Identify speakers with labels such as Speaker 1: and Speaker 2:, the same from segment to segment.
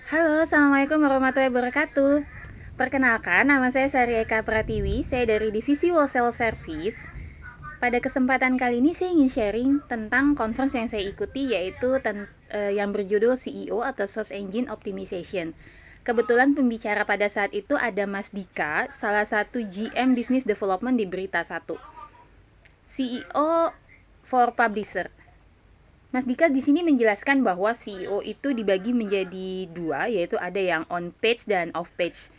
Speaker 1: Halo, Assalamualaikum warahmatullahi wabarakatuh. Perkenalkan, nama saya Sari Eka Pratiwi, saya dari Divisi Wholesale Service. Pada kesempatan kali ini saya ingin sharing tentang conference yang saya ikuti, yaitu yang berjudul CEO atau Search Engine Optimization. Kebetulan pembicara pada saat itu ada Mas Dika, salah satu GM Business Development di Berita 1. CEO for Publisher. Mas Dika di sini menjelaskan bahwa CEO itu dibagi menjadi dua, yaitu ada yang on page dan off page.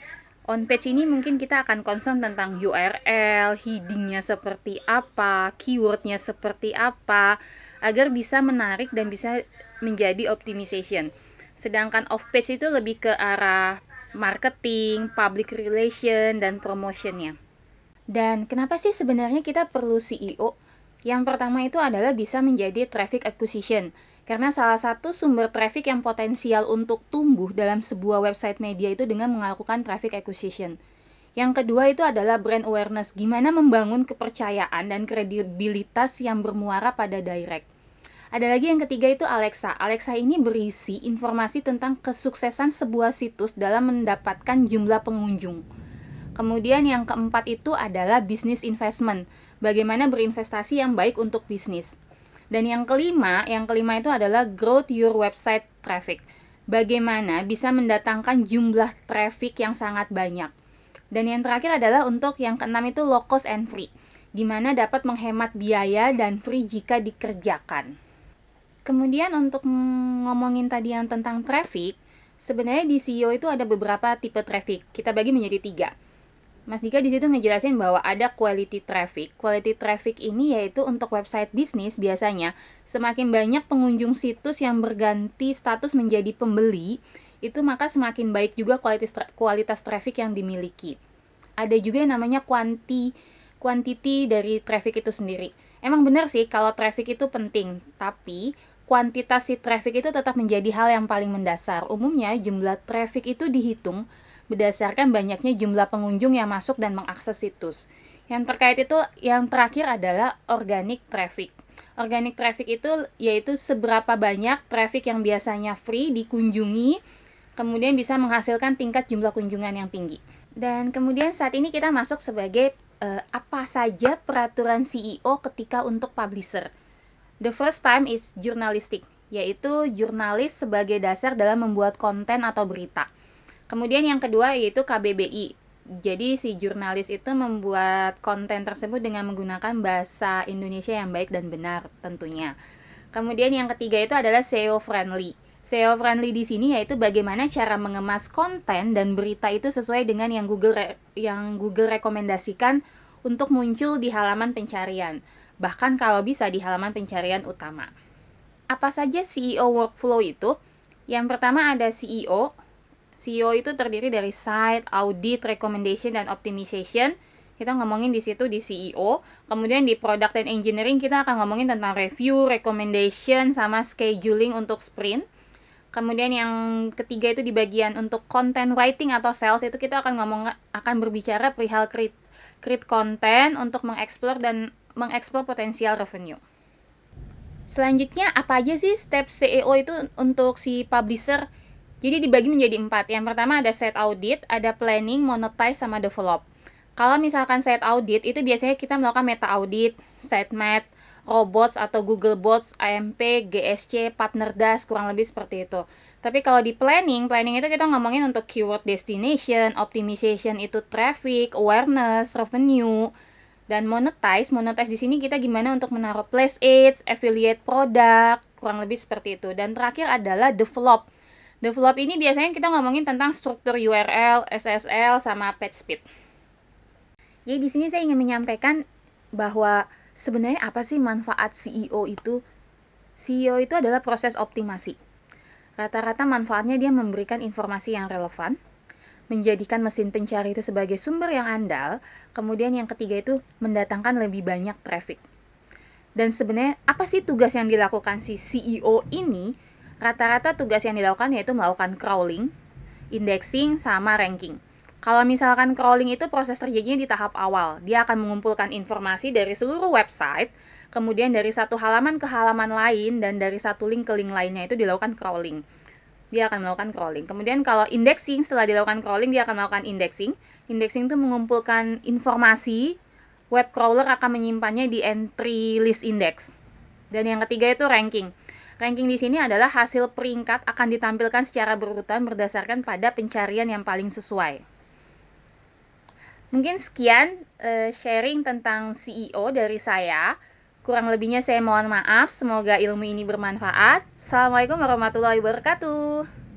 Speaker 1: On page ini mungkin kita akan concern tentang URL, headingnya seperti apa, keywordnya seperti apa, agar bisa menarik dan bisa menjadi optimization. Sedangkan off page itu lebih ke arah marketing, public relation, dan promotionnya. Dan kenapa sih sebenarnya kita perlu CEO? Yang pertama itu adalah bisa menjadi traffic acquisition. Karena salah satu sumber traffic yang potensial untuk tumbuh dalam sebuah website media itu dengan melakukan traffic acquisition. Yang kedua itu adalah brand awareness. Gimana membangun kepercayaan dan kredibilitas yang bermuara pada direct. Ada lagi yang ketiga itu Alexa. Alexa ini berisi informasi tentang kesuksesan sebuah situs dalam mendapatkan jumlah pengunjung. Kemudian yang keempat itu adalah business investment. Bagaimana berinvestasi yang baik untuk bisnis. Dan yang kelima itu adalah growth your website traffic. Bagaimana bisa mendatangkan jumlah traffic yang sangat banyak. Dan yang terakhir adalah untuk yang keenam itu low cost and free. Gimana dapat menghemat biaya dan free jika dikerjakan. Kemudian untuk ngomongin tadi yang tentang traffic, sebenarnya di SEO itu ada beberapa tipe traffic. Kita bagi menjadi 3. Mas Dika di situ ngejelasin bahwa ada quality traffic. Quality traffic ini yaitu untuk website bisnis biasanya semakin banyak pengunjung situs yang berganti status menjadi pembeli, itu maka semakin baik juga kualitas traffic yang dimiliki. Ada juga yang namanya quantity dari traffic itu sendiri. Emang benar sih kalau traffic itu penting, tapi kuantitas si traffic itu tetap menjadi hal yang paling mendasar. Umumnya jumlah traffic itu dihitung berdasarkan banyaknya jumlah pengunjung yang masuk dan mengakses situs. Yang terkait itu, yang terakhir adalah organic traffic. Organic traffic itu yaitu seberapa banyak traffic yang biasanya free dikunjungi, kemudian bisa menghasilkan tingkat jumlah kunjungan yang tinggi. Dan kemudian saat ini kita masuk sebagai apa saja peraturan CEO ketika untuk publisher. The first time is journalistic, yaitu jurnalis sebagai dasar dalam membuat konten atau berita. Kemudian yang kedua yaitu KBBI. Jadi si jurnalis itu membuat konten tersebut dengan menggunakan bahasa Indonesia yang baik dan benar tentunya. Kemudian yang ketiga itu adalah SEO friendly. SEO friendly di sini yaitu bagaimana cara mengemas konten dan berita itu sesuai dengan yang Google rekomendasikan untuk muncul di halaman pencarian. Bahkan kalau bisa di halaman pencarian utama. Apa saja CEO workflow itu? Yang pertama ada CEO. CEO itu terdiri dari site, audit, recommendation, dan optimization. Kita ngomongin di situ di CEO. Kemudian di product and engineering kita akan ngomongin tentang review, recommendation, sama scheduling untuk sprint. Kemudian yang ketiga itu di bagian untuk content writing atau sales itu kita akan berbicara perihal create konten untuk mengeksplor potensial revenue. Selanjutnya apa aja sih step CEO itu untuk si publisher? Jadi dibagi menjadi 4. Yang pertama ada set audit, ada planning, monetize, sama develop. Kalau misalkan set audit, itu biasanya kita melakukan meta audit, sitemap, robots atau Google Bots, AMP, GSC, partner dash, kurang lebih seperti itu. Tapi kalau di planning itu kita ngomongin untuk keyword destination, optimization itu traffic, awareness, revenue, dan monetize di sini kita gimana untuk menaruh place ads, affiliate product, kurang lebih seperti itu. Dan terakhir adalah develop. Develop ini biasanya kita ngomongin tentang struktur URL, SSL, sama page speed. Jadi di sini saya ingin menyampaikan bahwa sebenarnya apa sih manfaat CEO itu? CEO itu adalah proses optimasi. Rata-rata manfaatnya dia memberikan informasi yang relevan, menjadikan mesin pencari itu sebagai sumber yang andal, kemudian yang ketiga itu mendatangkan lebih banyak traffic. Dan sebenarnya apa sih tugas yang dilakukan si CEO ini? Rata-rata tugas yang dilakukan yaitu melakukan crawling, indexing, sama ranking. Kalau misalkan crawling itu proses terjadinya di tahap awal. Dia akan mengumpulkan informasi dari seluruh website, kemudian dari satu halaman ke halaman lain, dan dari satu link ke link lainnya itu dilakukan crawling. dia akan melakukan crawling. Kemudian kalau indexing, setelah dilakukan crawling, dia akan melakukan indexing. Indexing itu mengumpulkan informasi, web crawler akan menyimpannya di entry list index. Dan yang ketiga itu ranking. Ranking di sini adalah hasil peringkat akan ditampilkan secara berurutan berdasarkan pada pencarian yang paling sesuai. Mungkin sekian sharing tentang CEO dari saya. Kurang lebihnya saya mohon maaf, semoga ilmu ini bermanfaat. Assalamualaikum warahmatullahi wabarakatuh.